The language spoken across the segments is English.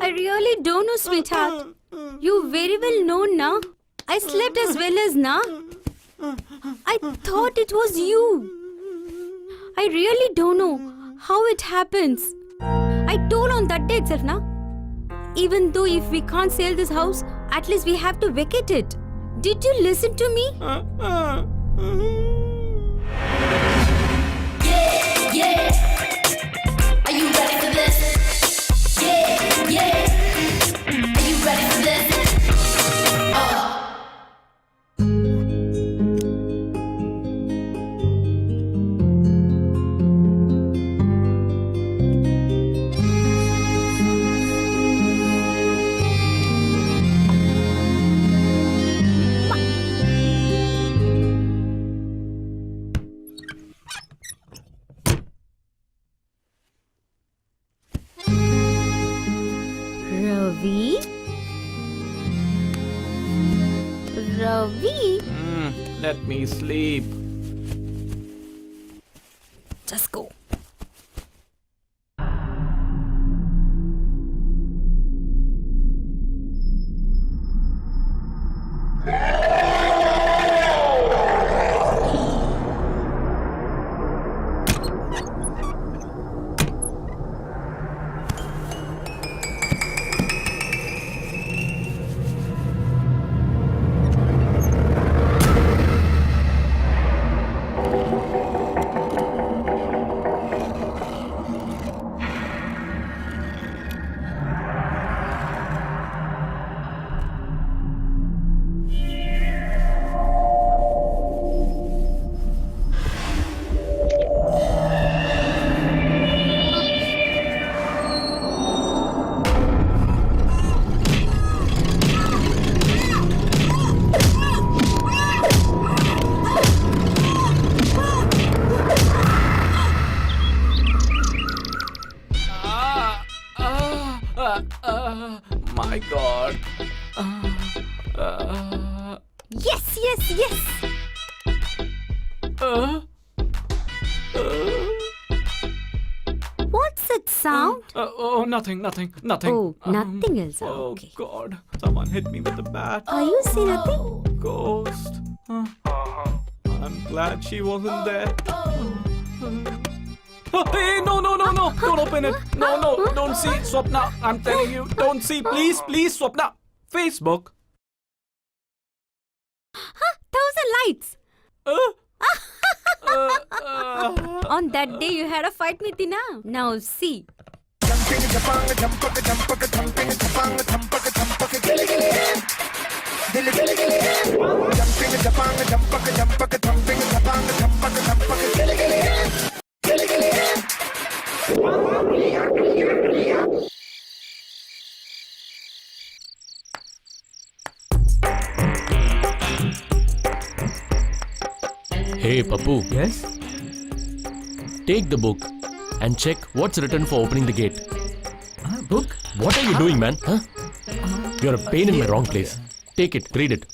I really don't know, sweetheart. You very well know, na. I slept as well as na. I thought it was you. I really don't know how it happens. I told on that day itself, na. Even though if we can't sell this house, at least we have to vacate it. Did you listen to me? Yeah. Are you ready for this? Yeah. Are you ready for this? Ravi? Let me sleep. Just go. My God. Yes. What's that sound? Oh, nothing. Oh, nothing else. Oh, Okay. God. Someone hit me with a bat. Are you seeing nothing? Ghost. I'm glad she wasn't there. Hey, no. Don't open it. No. Don't see. Swapna, I'm telling you. Don't see. Please, Swapna. Facebook. 1,000 lights. On that day you had a fight with Tina. Now see. Hey, Papu. Yes? Take the book and check what's written for opening the gate. Book? What are you doing, man? Huh? You're a pain in my wrong place. Take it, read it.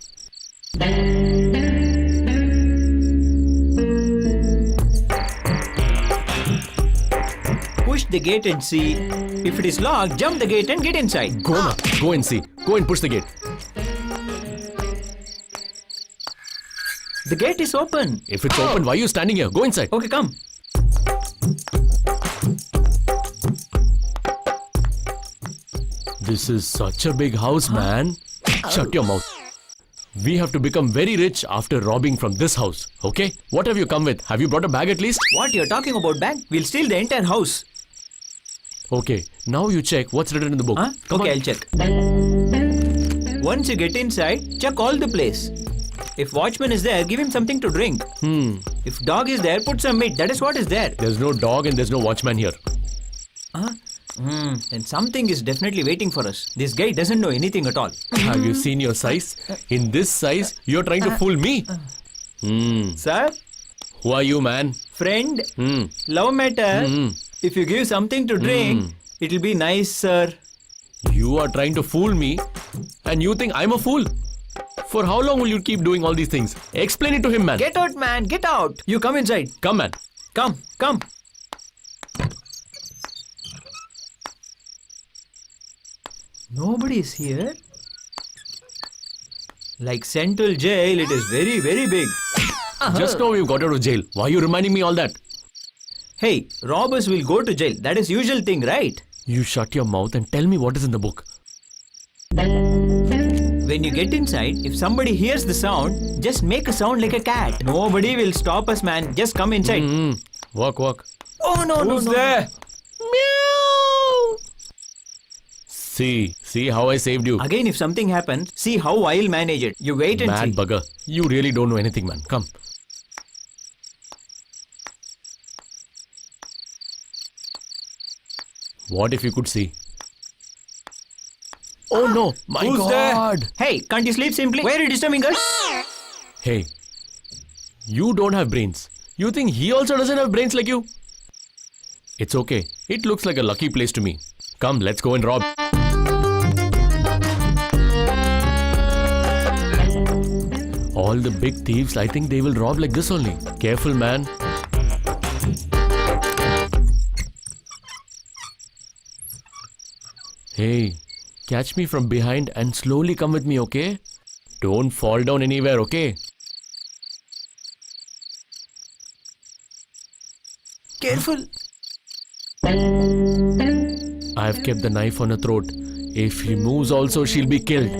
Push the gate and see. If it is locked, jump the gate and get inside. Go now. Go and see. Go and push the gate. The gate is open. If it's open, why are you standing here? Go inside. Okay, come. This is such a big house, man. Shut your mouth. We have to become very rich after robbing from this house, okay? What have you come with? Have you brought a bag at least? What you're talking about, bag? We'll steal the entire house. Okay, now you check what's written in the book. Huh? Come Okay, on. I'll check. Once you get inside, check all the place. If watchman is there, give him something to drink. If dog is there, put some meat. That is what is there. There's no dog and there's no watchman here. Then something is definitely waiting for us. This guy doesn't know anything at all. Have you seen your size? In this size, you're trying to fool me. Sir, Who are you, man? friend, love matter. If you give something to drink, it'll be nice, sir. You are trying to fool me and you think I'm a fool? For how long will you keep doing all these things? Explain it to him, man. Get out, man. Get out. You come inside. Come, man. Come. Nobody is here. Like Central Jail, it is very, very big. Just now you got out of jail. Why are you reminding me all that? Hey, robbers will go to jail. That is usual thing, right? You shut your mouth and tell me what is in the book. When you get inside, if somebody hears the sound, just make a sound like a cat. Nobody will stop us, man. Just come inside. Walk. Oh, no, Who's there? See how I saved you. Again, if something happens, see how I'll manage it. You wait and Mad see. bugger. You really don't know anything, man. Come. What if you could see? Oh no, my Who's God. Hey, can't you sleep simply? Why are you disturbing us? Hey, you don't have brains. You think he also doesn't have brains like you? It's okay. It looks like a lucky place to me. Come, let's go and rob. All the big thieves, I think they will rob like this only. Careful, man. Hey, catch me from behind and slowly come with me, okay? Don't fall down anywhere, okay? Careful. I have kept the knife on her throat. If he moves also, she'll be killed.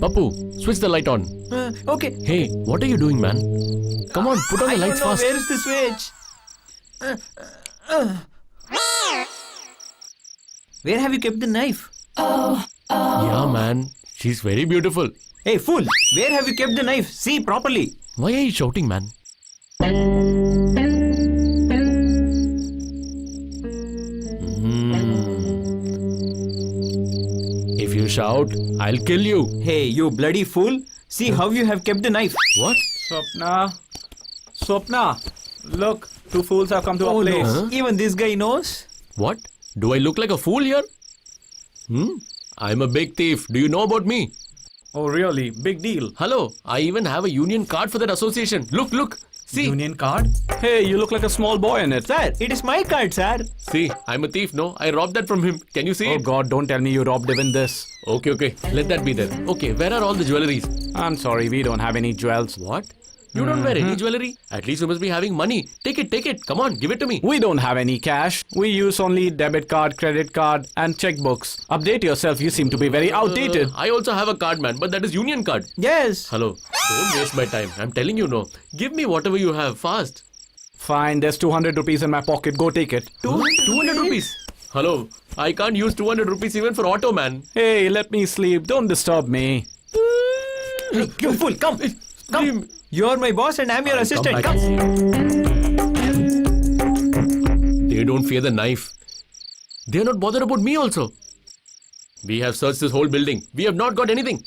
Papu, switch the light on. Okay. Hey, what are you doing, man? Come on, put on the I lights don't know. fast. Where is the switch? Where have you kept the knife? Yeah, man. She's very beautiful. Hey, fool! Where have you kept the knife? See properly. Why are you shouting, man? If you shout, I'll kill you. Hey, you bloody fool! See how you have kept the knife. What? Swapna, look, two fools have come to our Oh place. no! Even this guy knows. What? Do I look like a fool here? I'm a big thief. Do you know about me? Oh, really? Big deal. Hello, I even have a union card for that association. Look. See. Union card? Hey, you look like a small boy in it. Sir, it is my card, sir. See, I'm a thief, no? I robbed that from him. Can you see Oh it? God, don't tell me you robbed even this. Okay. Let that be there. Okay, where are all the jewelries? I'm sorry, we don't have any jewels. What? You don't wear any jewelry? At least you must be having money. Take it. Come on, give it to me. We don't have any cash. We use only debit card, credit card, and checkbooks. Update yourself. You seem to be very outdated. I also have a card, man, but that is union card. Yes. Hello, don't waste my time. I'm telling you no. Give me whatever you have fast. Fine, there's 200 rupees in my pocket. Go take it. 200 rupees. Hello, I can't use 200 rupees even for auto, man. Hey, let me sleep. Don't disturb me. Hey, you fool! Come. Come. You're my boss and I'm your assistant. back Come. They don't fear the knife. They're not bothered about me also. We have searched this whole building. We have not got anything.